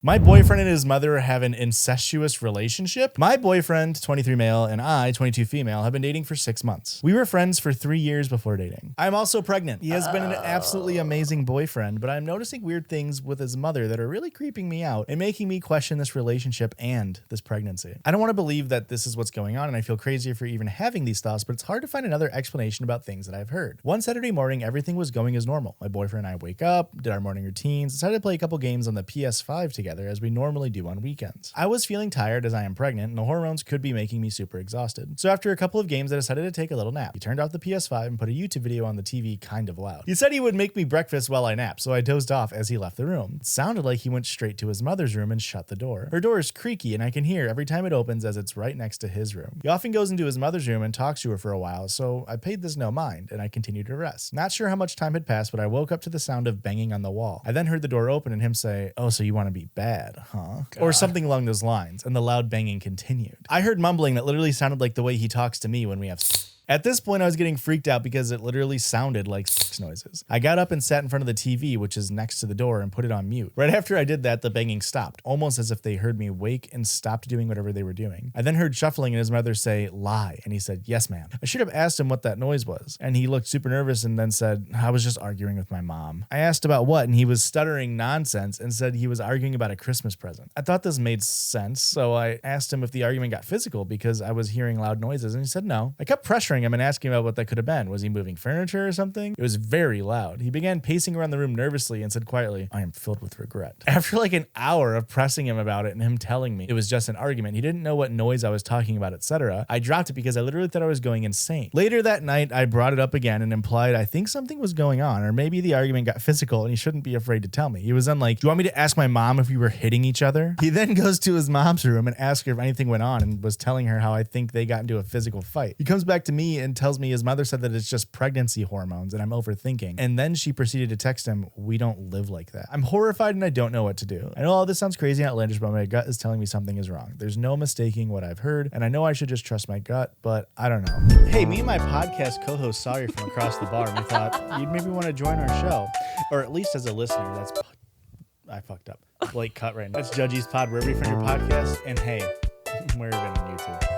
My boyfriend and his mother have an incestuous relationship. My boyfriend, 23 male, and I, 22 female, have been dating for 6 months. We were friends for 3 years before dating. I'm also pregnant. He has been an absolutely amazing boyfriend, but I'm noticing weird things with his mother that are really creeping me out and making me question this relationship and this pregnancy. I don't want to believe that this is what's going on, and I feel crazier for even having these thoughts, but it's hard to find another explanation about things that I've heard. One Saturday morning, everything was going as normal. My boyfriend and I wake up, did our morning routines, decided to play a couple games on the PS5 together as we normally do on weekends. I was feeling tired as I am pregnant and the hormones could be making me super exhausted. So after a couple of games, I decided to take a little nap. He turned off the PS5 and put a YouTube video on the TV kind of loud. He said he would make me breakfast while I napped, so I dozed off as he left the room. It sounded like he went straight to his mother's room and shut the door. Her door is creaky and I can hear every time it opens as it's right next to his room. He often goes into his mother's room and talks to her for a while, so I paid this no mind and I continued to rest. Not sure how much time had passed, but I woke up to the sound of banging on the wall. I then heard the door open and him say, "Oh, so you want to be bad, huh?" God. Or something along those lines, and the loud banging continued. I heard mumbling that literally sounded like the way he talks to me when we have At this point, I was getting freaked out because it literally sounded like sex noises. I got up and sat in front of the TV, which is next to the door, and put it on mute. Right after I did that, the banging stopped, almost as if they heard me wake and stopped doing whatever they were doing. I then heard shuffling and his mother say, "Lie," and he said, "Yes, ma'am." I should have asked him what that noise was, and he looked super nervous and then said, "I was just arguing with my mom." I asked about what, and he was stuttering nonsense and said he was arguing about a Christmas present. I thought this made sense, so I asked him if the argument got physical because I was hearing loud noises, and he said no. I kept pressuring him and asking about what that could have been. Was he moving furniture or something? It was very loud. He began pacing around the room nervously and said quietly, "I am filled with regret." After like an hour of pressing him about it and him telling me it was just an argument, he didn't know what noise I was talking about, etc., I dropped it because I literally thought I was going insane. Later that night, I brought it up again and implied I think something was going on, or maybe the argument got physical and he shouldn't be afraid to tell me. He was then like, "Do you want me to ask my mom if we were hitting each other?" He then goes to his mom's room and asks her if anything went on and was telling her how I think they got into a physical fight. He comes back to me and tells me his mother said that it's just pregnancy hormones and I'm overthinking. And then she proceeded to text him, "We don't live like that." I'm horrified and I don't know what to do. I know all this sounds crazy and outlandish, but my gut is telling me something is wrong. There's no mistaking what I've heard, and I know I should just trust my gut, but I don't know. Hey, me and my podcast co-host saw you from across the bar and we thought you'd maybe want to join our show, or at least as a listener. I fucked up. Blake cut right now. That's Judgies Pod, wherever you find your podcast, and hey, wherever you